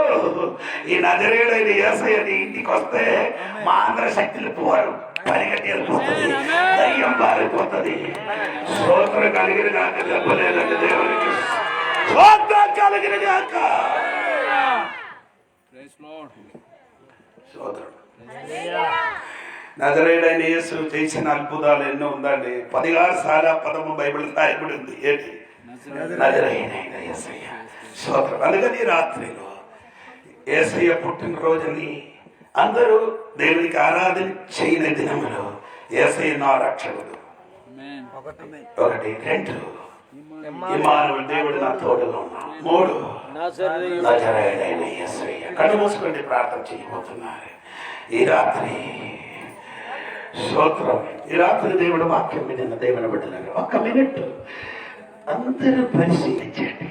ఈ నజరేయుడైన యేసయ్య నీ ఇంటికి వస్తే మా ఆంధ్ర శక్తులు పోరు, పరిగెట్టి వెళ్ళిపోతుంది, దయ్యం పారిపోతుంది. స్తోత్రం కలిగిన కాక చెప్పలేదండి దేవునికి. స్తోత్రం కలిగిన కాక నజరేయుడైన యేసు చేసిన అద్భుతాలు ఎన్నో ఉందండి. 16 సార్లు పదము బైబిల్ రాయబడి ఉంది. ఏంటి? నజరేయుడైన యేసయ్య. స్తోత్రం. అందుకని రాత్రిలో యేసయ్య పుట్టినరోజుని అందరూ దేవునికి ఆరాధన చేయని దినములో యేసయ్య నా రక్షకుడు. ఒకటి, రెండు ఇమ్మానుయేలు దేవుడు నా తోడుగా ఉన్నాడు. మూడు నజరేయుడైన యేసయ్య. కళ్ళు మూసుకొని ప్రార్థన చేయబోతున్నారు ఈ రాత్రి. స్తోత్రం. ఈ రాత్రి దేవుడు వాక్యం విన్న దేవుని బిడ్డలారా ఒక్క మినిట్ అందరూ పరిశీలించండి.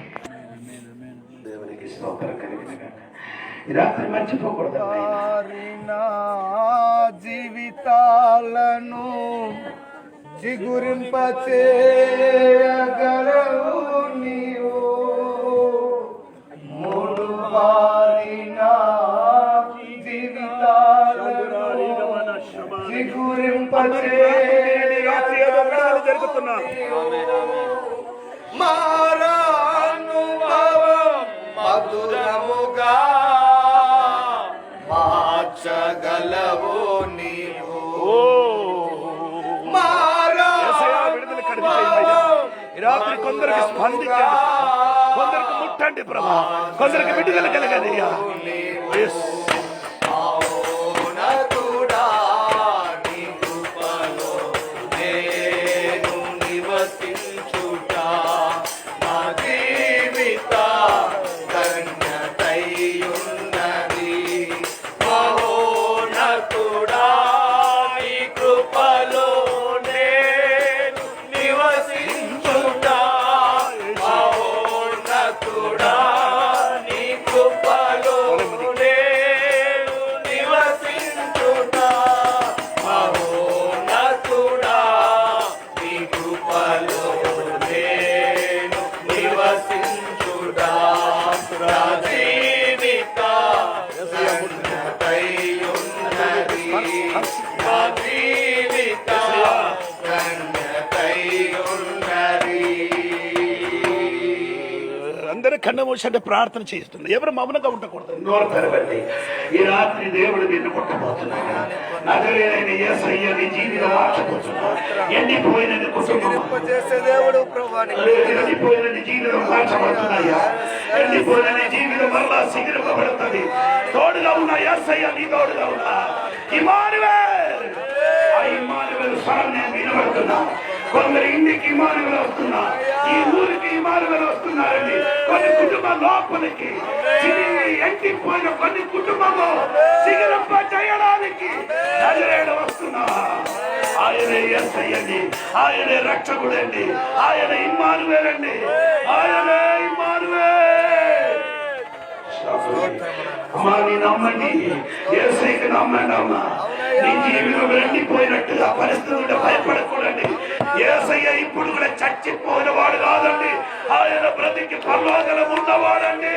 దేవునికి స్తోత్రం కలిగిన ఈ రాత్రి మర్చిపోకూడదు. జీవితాలను చిగురింప చేయగలవు నీవు. మూడు మారిన జీవితాలను చిగురింప జరుగుతున్నా మారానుభవం మధురముగా మార్చగలవు నీవు. రాత్రి కొందరికి స్పందించండి, కొందరికి ముట్టండి ప్రభా, కొందరికి విడుదల కలగదయ్యా. కన్ను మూసి అంటే ప్రార్థన చేస్తుంది. ఎవరు మౌనంగా ఉండకూడదు. నోరు తెరవండి. ఈ రాత్రి దేవుడు నిన్ను కొట్టబోతున్నాడు. నజరేయుడైన యేసయ్య నీ జీవితం మార్చబోతున్నాడు. ఎండిపోయిన నీ కుటుంబం చేసే దేవుడు ప్రభా ఎండిపోయిన నీ జీవితం మార్చబడుతున్నాయా? ఎండిపోయిన నీ జీవితం మరలా సిగిరపబడుతుంది. తోడుగా ఉన్న యేసయ్య నీ తోడుగా ఉన్నా. ఇమ్మానుయేల్, ఆ ఇమ్మానుయేల్ స్వరం నేను వినబడుతున్నా. కొందరు ఇంటికి ఇమ్మానుయేల్ వస్తున్నా, ఈ ఊరికి ఇమ్మానుయేల్ వస్తున్నారండి. కొన్ని కుటుంబం లోపలికి ఎండిపోయిన కొన్ని కుటుంబంలో సిగరప్ప చేయడానికి నజరేయుడు వస్తున్నా. ఆయనే యేసయ్య అండి, ఆయనే రక్షకుడండి, ఆయన ఇమ్మానుయేల్ అండి, ఆయనే ఇమ్మానుయేల్. అమ్మా నీ నమ్మండి, యేసయ్యకి నమ్మండి అమ్మా. నీ జీవితం ఎండిపోయినట్టుగా పరిస్థితులు భయపడకూడండి. యేసయ్య ఇప్పుడు కూడా చచ్చిపోయిన వాడు కాదండి, ఆయన బ్రతికి పరలోకం ఉన్నవాడండి.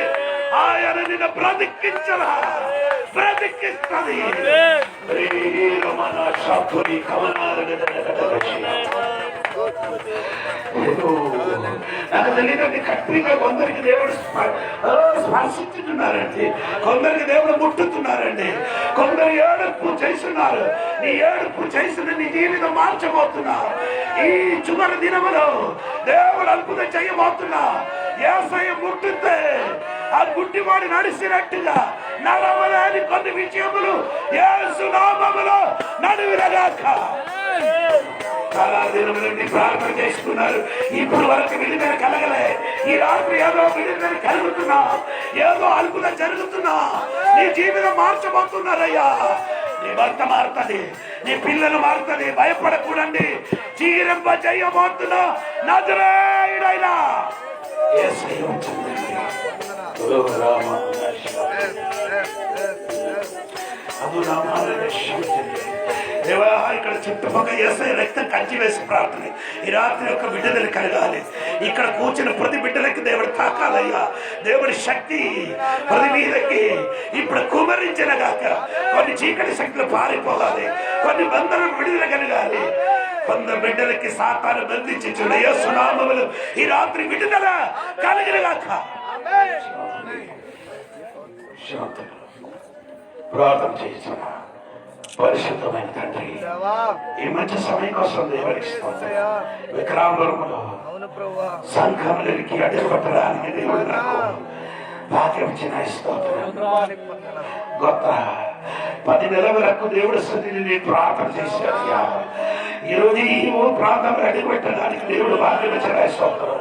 ఆయన నిన్ను బ్రతికించరా, బ్రతికిస్తుంది. నాకు తెలియదండి, కట్టిగా కొందరికి దేవుడు స్పర్శించుతున్నారండి, కొందరికి దేవుడు ముట్టుతున్నారండి, కొందరు ఏడుపు చేస్తున్నారు. నీ ఏడుపు చేసిన నీ జీవితం మార్చబోతున్నా. ఈ చివరి దినములో దేవుడు అద్భుతం చేయబోతున్నా. యేసయ్య ముట్టితే ఆ గుడ్డివాడు నడిచినట్టుగా నడవలేని కొన్ని విజయములు యేసు నామములో నడువినగాక. చాలా దినముల నుండి ప్రార్థన చేసుకున్నారు, ఇప్పుడు వరకు విడుదల కలగలే. ఈ రాత్రి ఏదో విడుదల కలుగుతున్నా, ఏదో అద్భుతం జరుగుతున్నా. నీ జీవితం మార్చబోతున్నారయ్యా. నీ భర్త మారుతుంది, నీ పిల్లలు మారుతుంది. భయపడకూడండి. చీరింప చేయబోతున్నా నజరేయుడైన యేసయ్య వచ్చిందండి. దేవా, ఇక్కడ చుట్టుపక్కల యేసయ్య రక్తం కంచి వేసి ప్రార్థన. ఈ రాత్రి యొక్క విడుదల కలగాలి. ఇక్కడ కూర్చున్న ప్రతి బిడ్డలకి దేవుడు తాకాలయ్యా. దేవుడి శక్తి ప్రతి మీదకి ఇప్పుడు కుమరించిన గాక. కొన్ని చీకటి శక్తులు పారిపోవాలి, కొన్ని బంధనం విడుదల కలగాలి. కొందరు బిడ్డలకి సాతాను బంధించి చూడ యేసు నామములో ఈ రాత్రి విడుదల కలిగిన గాక. ప్రార్థన చేస్తున్నా. పరిశుద్ధమైన తండ్రి, ఈ మంచి సమయం కోసం దేవుడికి విక్రాంబరములో సంఘంలోకి అడ్డుపట్టడానికి దేవుడు నాకు భాగ్యం ఇచ్చిన స్తోత్రం. గొప్ప 10 నెలల వరకు దేవుడి స్థితిని ప్రార్థన చేశాను. ఈరోజు ఈ ప్రాంతంలో అడ్డుపెట్టడానికి దేవుడు భాగ్యం ఇచ్చిన స్తోత్రం.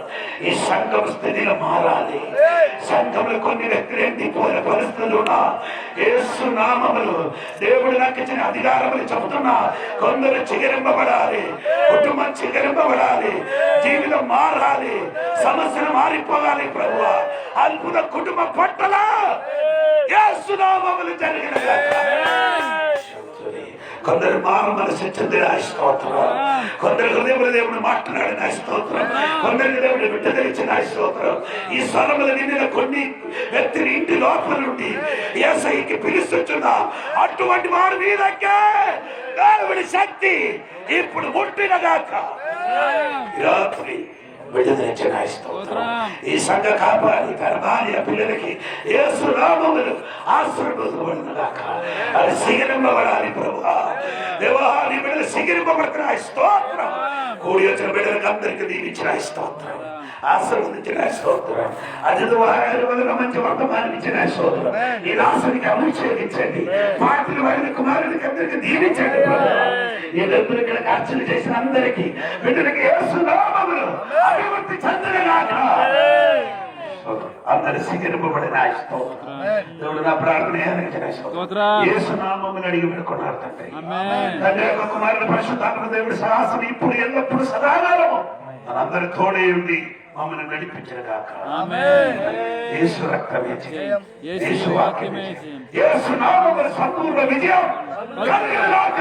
ఈ సంఘం స్థితిలో మారాలి. సంఘంలో కొన్ని వ్యక్తులు ఎండిపోయిన పరిస్థితులు యేసు నామములు దేవుడు నాకు ఇచ్చిన అధికారములు చెబుతున్నా. కొందరు చిగురింపబడాలి, కుటుంబం చిగురింపబడాలి, జీవితం మారాలి, సమస్యలు మారిపోవాలి. ప్రభువా, అద్భుత కుటుంబ పట్టణ యేసు నామములు జరిగిన కొందరు మారు మనసు చెందిన స్తోత్రం, కొందరు హృదయముల దేవుడు మాట్లాడిన స్తోత్రం, కొందరికి దేవుడు విడుదలిచ్చిన స్తోత్రం. ఈ స్వరములు నిండిన కొన్ని వ్యక్తిని ఇంటి లోపల నుండి యేసయ్యకి పిలుస్తున్నా. అటువంటి వారి మీదకే దేవుడి శక్తి ఇప్పుడు ముట్టినగాక. రాత్రి విడుదలిచ్చిన స్తోత్రం. ఈ సంఘ కాపాడి తన భార్య పిల్లలకి యేసు నామములు ఆశీర్వదించబడునుగాక. అది సిగిరింపబడాలి ప్రభువా. దేవా, నీ బిడ్డలు సిగిరింపబడుతున్న స్తోత్రం. కూడి వచ్చిన బిడ్డలకు అందరికీ దీవించిన స్తోత్రం, ఆశీర్వదించిన స్తోత్రం. అది మంచి వర్తమానం ఇచ్చిన స్తోత్రం. ఈ రాష్ట్రానికి అభిషేకించండి. పార్టీలు వారిని కుమారునికి అందరికీ దీవించండి. ఈ డబ్బులు ఇక్కడ ఖర్చులు చేసిన అందరికీ బిడ్డలకి యేసు నామములు అభివృద్ధి చెందగాక. అందరి సిగిరింపబడిన స్తోత్రం. దేవుడు నా ప్రార్థన యేసు నామమును అడిగి పెట్టుకున్నారు తండ్రి. తండ్రి యొక్క కుమారుడు పరిశుద్ధాత్మ దేవుడి సహాసం ఇప్పుడు ఎల్లప్పుడు సదాకాలము మనందరి తోడే ఉండి మమ్మల్ని నడిపించిన గాక. యేసు రక్తమే జయం, యేసు వాక్యమే జయం, యేసు నామమున సంపూర్ణ విజయం కలిగిన గాక.